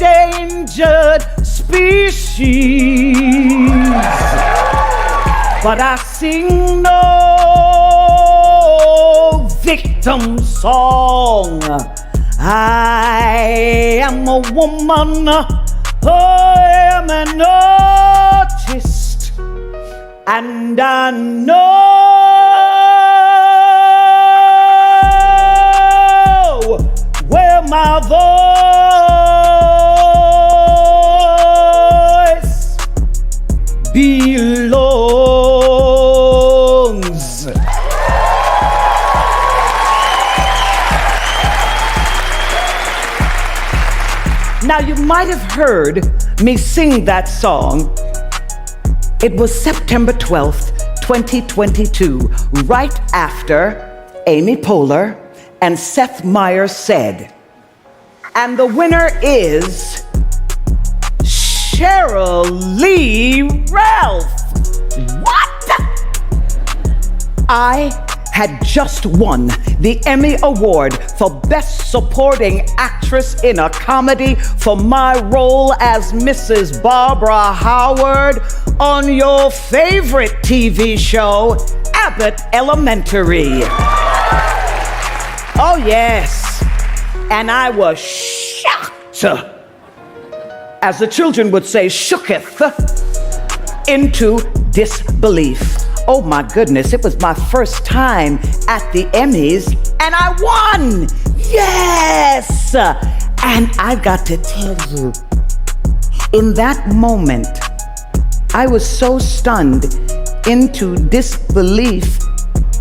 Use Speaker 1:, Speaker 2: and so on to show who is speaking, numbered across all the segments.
Speaker 1: endangered species. But I sing no victim song. I am a woman, I am an artist, and I know where my voice belongs. Now, you might have heard me sing that song. It was September 12th, 2022, right after Amy Poehler and Seth Meyers said. And the winner is Cheryl Lee Ralph. What? I had just won the Emmy Award for Best Supporting Actress in a Comedy for my role as Mrs. Barbara Howard on your favorite TV show, Abbott Elementary. Oh yes, and I was shocked, as the children would say, shooketh, into disbelief. Oh my goodness, it was my first time at the Emmys, and I won! Yes! And I got to tell you, in that moment, I was so stunned into disbelief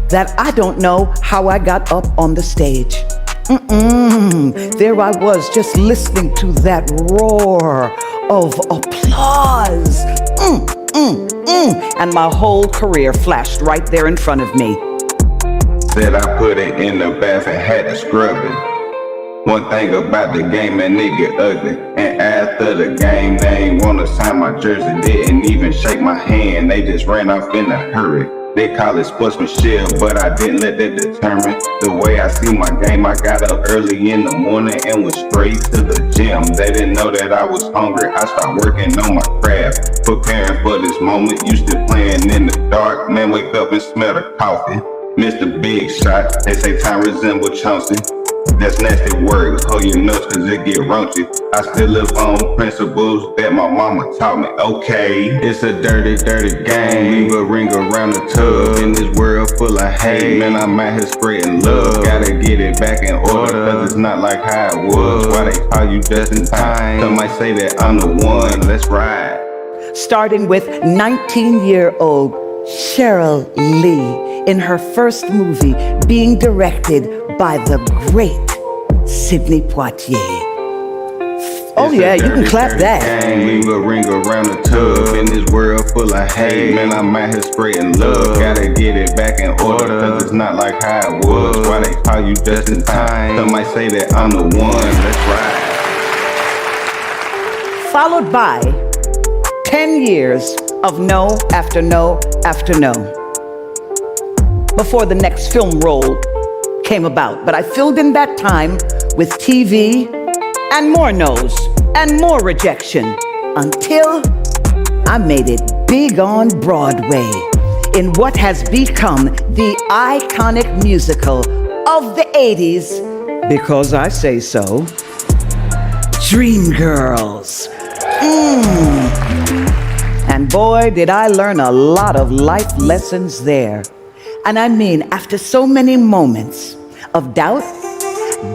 Speaker 1: that I don't know how I got up on the stage. There I was, just listening to that roar of applause. And my whole career flashed right there in front of me.
Speaker 2: Said I put it in the bath and had to scrub it. One thing about the game, man, it get ugly. And after the game, they ain't wanna sign my jersey. Didn't even shake my hand, they just ran off in a hurry. They call it sportsmanship, but I didn't let that determine the way I see my game. I got up early in the morning and went straight to the gym. They didn't know that I was hungry. I started working on my craft, preparing for this moment. Used to playing in the dark, man, wake up and smell the coffee. Missed a big shot, they say time resemble Chauncey. That's nasty word, hold your nuts cause it get raunchy. I still live on principles that my mama taught me. Okay, it's a dirty, dirty game. Leave a ring around the tub in this world full of hate. Man, I'm out here spreading love. Gotta get it back in order cause it's not like how it was. Why they call you just in time? Some might say that I'm the one, let's ride.
Speaker 1: Starting with 19-year-old Cheryl Lee in her first movie being directed by the great Sidney Poitier. Oh yeah, you can clap that.
Speaker 2: Leave a ring around the tub in this world full of hate. Man, I'm out here spreading love. Gotta get it back in order cause it's not like how it was. Why they call you just in time? Some might say that I'm the one, let's ride.
Speaker 1: Followed by 10 years of no after no after no before the next film role came about. But I filled in that time with TV and more no's and more rejection until I made it big on Broadway in what has become the iconic musical of the 80s, because I say so, Dreamgirls. And boy, did I learn a lot of life lessons there. And I mean, after so many moments of doubt,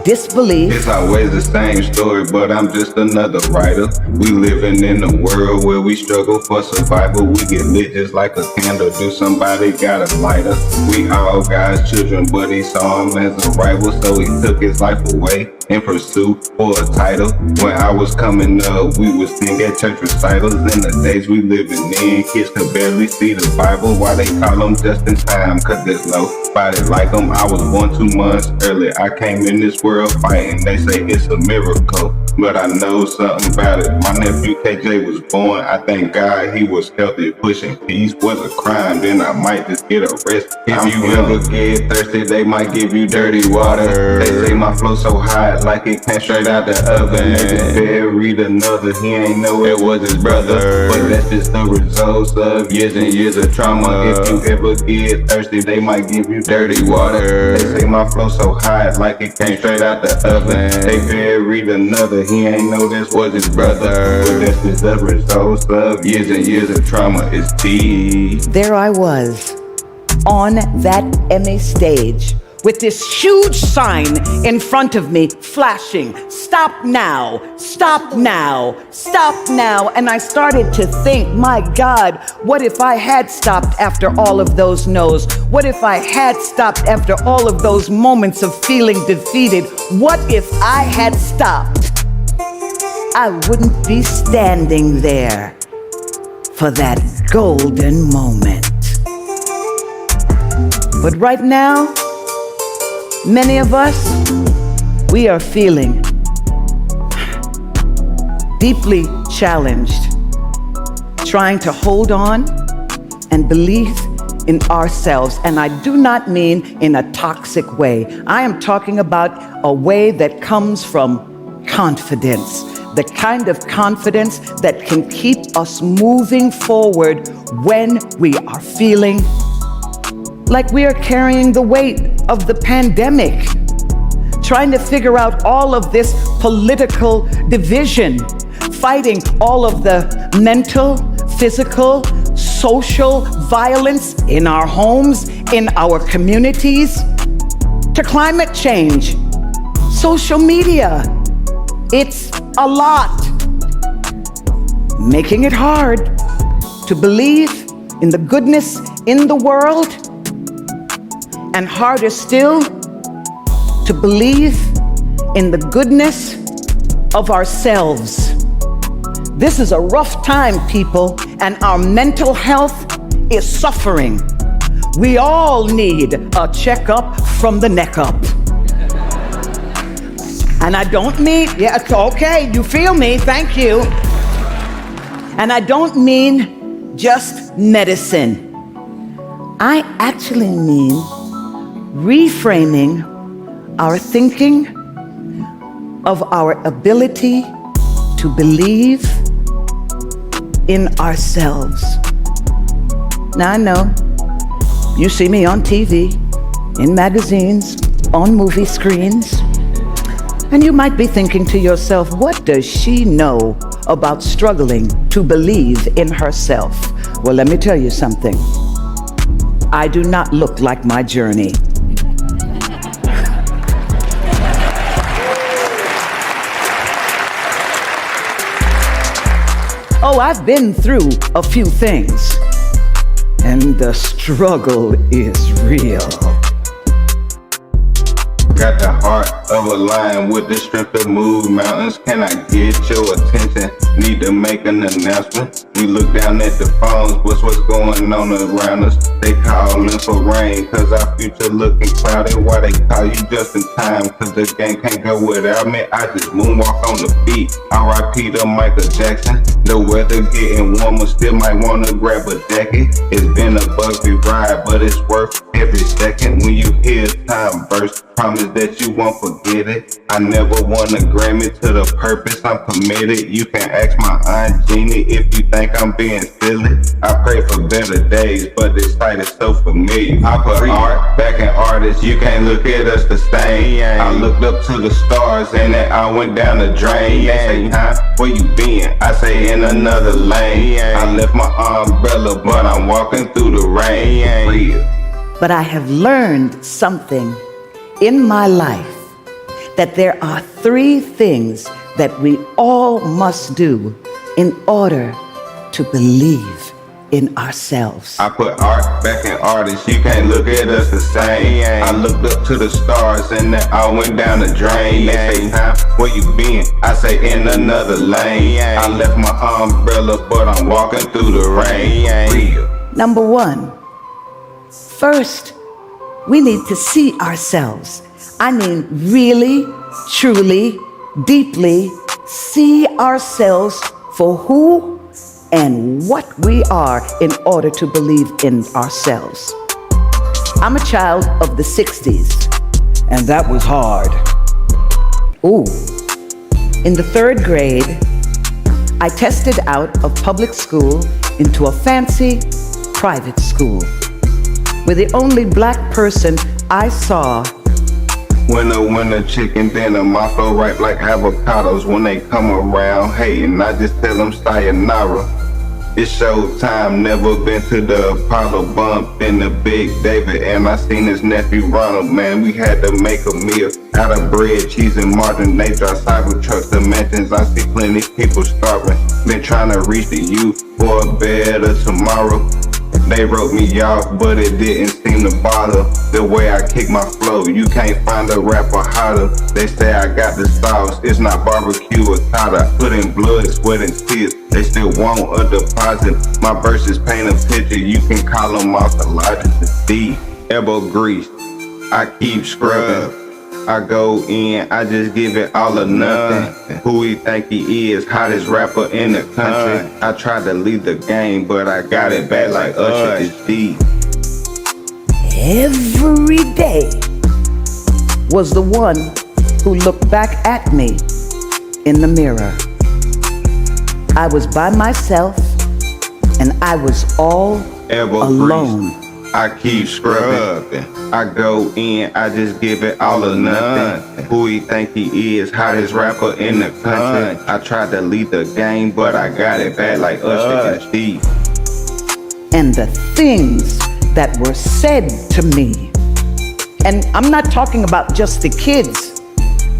Speaker 1: disbelief.
Speaker 2: It's always the same story, but I'm just another writer. We living in a world where we struggle for survival. We get lit just like a candle. Do somebody got a lighter? We all God's children, but he saw him as a rival, so he took his life away in pursuit for a title. When I was coming up, we would sing at church recitals. In the days we living in, kids could barely see the Bible. Why they call them just in time? Cause there's nobody like them. I was born 2 months early. I came in this world fighting. They say it's a miracle. but I know something about it. My nephew KJ was born, I thank God he was healthy. Pushing peace was a crime, then I might just get arrested. If you ever get thirsty, they might give you dirty water. They say my flow so hot, like it came straight out the oven. Nigga buried another, he ain't know it was his brother. But that's just the results of years and years of trauma. If you ever get thirsty, they might give you dirty water. They say my flow so hot, like it came straight out the oven. They buried another, he ain't know this was his brother. But that's just the results of years and years of trauma. It's deep.
Speaker 1: There I was, on that Emmy stage, with this huge sign in front of me flashing, "Stop now, stop now, stop now." And I started to think, my God, what if I had stopped after all of those no's? What if I had stopped after all of those moments of feeling defeated? What if I had stopped? I wouldn't be standing there for that golden moment. But right now, many of us, we are feeling deeply challenged, trying to hold on and believe in ourselves. And I do not mean in a toxic way. I am talking about a way that comes from confidence, the kind of confidence that can keep us moving forward when we are feeling like we are carrying the weight of the pandemic, trying to figure out all of this political division, fighting all of the mental, physical, social violence in our homes, in our communities, to climate change, social media. It's a lot, making it hard to believe in the goodness in the world, and harder still to believe in the goodness of ourselves. This is a rough time, people, and our mental health is suffering. We all need a checkup from the neck up. And I don't mean, yeah, it's okay, you feel me, thank you. And I don't mean just medicine. I actually mean reframing our thinking of our ability to believe in ourselves. Now I know you see me on TV, in magazines, on movie screens, and you might be thinking to yourself, what does she know about struggling to believe in herself? Well, let me tell you something. I do not look like my journey. Oh, I've been through a few things, and the struggle is real.
Speaker 2: Got the heart of a lion with the strength to move mountains. Can I get your attention? Need to make an announcement. We look down at the phones, what's going on around us? They callin' for rain, cause our future looking cloudy. Why they call you just in time? Cause the game can't go without me. I just moonwalk on the beat. R.I.P. to Michael Jackson. The weather getting warmer, still might wanna grab a jacket. It's been a bumpy ride, but it's worth every second. When you hear time burst, promise that you won't forget it. I never won a Grammy, to the purpose I'm committed. You can ask my Aunt Jeannie if you think I'm being silly. I pray for better days, but this sight is so familiar. I put art back in artists, you can't look at us the same. I looked up to the stars and then I went down the drain. They say, huh, where you been? I say in another lane. I left my umbrella, but I'm walking through the rain. Real.
Speaker 1: But I have learned something in my life, that there are 3 things that we all must do in order to believe in ourselves.
Speaker 2: I put art back in artists, you can't look at us the same. I looked up to the stars and then I went down the drain. They say, huh, where you been? I say in another lane. I left my umbrella, but I'm walking through the rain. Real.
Speaker 1: Number 1, first, we need to see ourselves. I mean, really, truly, deeply see ourselves for who and what we are in order to believe in ourselves. I'm a child of the 60s, and that was hard. Ooh. In the 3rd grade, I tested out of public school into a fancy private school, where the only black person I saw.
Speaker 2: Winner, chicken dinner, my flow ripe like avocados. When they come around hating, I just tell them sayonara. It's showtime, never been to the Apollo, bump in the Big David, and I seen his nephew Ronald. Man, we had to make a meal out of bread, cheese, and margarine. They drive cyber trucks to mansions. I see plenty people starving. Been trying to reach the youth for a better tomorrow. They wrote me off, but it didn't seem to bother the way I kick my flow. You can't find a rapper hotter. They say I got the sauce, it's not barbecue or cotta. Put in blood, sweat, and tears. They still want a deposit. My verses paint a picture, you can call them off the logic. The elbow grease, I keep scrubbing. I go in, I just give it all or nothing. Who he think he is, hottest rapper in the country. I tried to lead the game, but I got it back like Usher. It's deep.
Speaker 1: Every day was the one who looked back at me in the mirror. I was by myself, and I was all alone.
Speaker 2: I keep scrubbing. I go in, I just give it all or nothing. Who he think he is, hottest rapper in the country. I tried to lead the game, but I got it back like Usher. It's deep.
Speaker 1: And the things that were said to me, and I'm not talking about just the kids,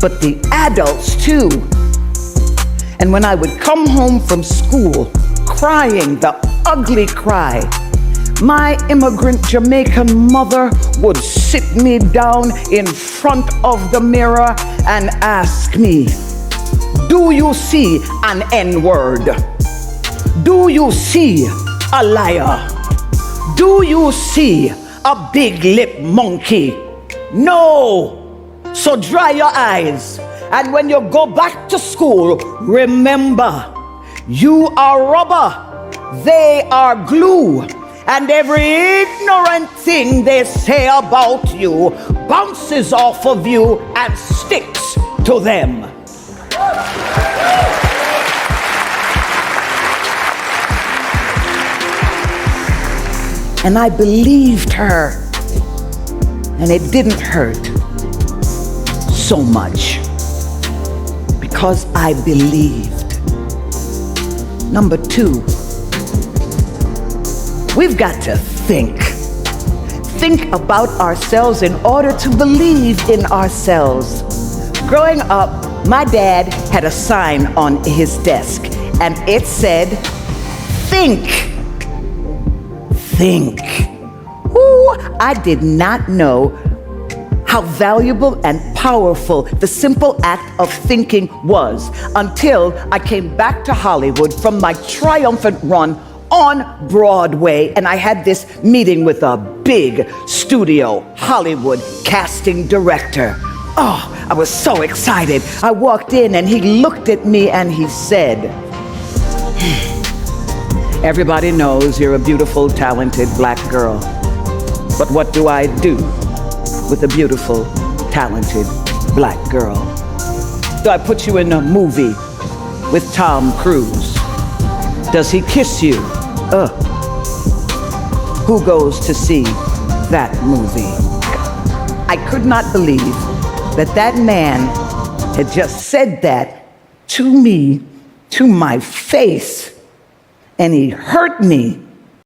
Speaker 1: but the adults too. And when I would come home from school crying the ugly cry, my immigrant Jamaican mother would sit me down in front of the mirror and ask me, do you see an N-word? Do you see a liar? Do you see a big lip monkey? No! So dry your eyes, and when you go back to school, remember, you are rubber, they are glue. And every ignorant thing they say about you bounces off of you and sticks to them. And I believed her, and it didn't hurt so much because I believed. Number 2, we've got to think about ourselves in order to believe in ourselves. Growing up, my dad had a sign on his desk, and it said, think. Ooh, I did not know how valuable and powerful the simple act of thinking was until I came back to Hollywood from my triumphant run on Broadway, and I had this meeting with a big studio Hollywood casting director. Oh, I was so excited. I walked in and he looked at me and he said, everybody knows you're a beautiful, talented black girl, but what do I do with a beautiful, talented black girl? Do I put you in a movie with Tom Cruise? Does he kiss you? Who goes to see that movie? I could not believe that man had just said that to me, to my face, and he hurt me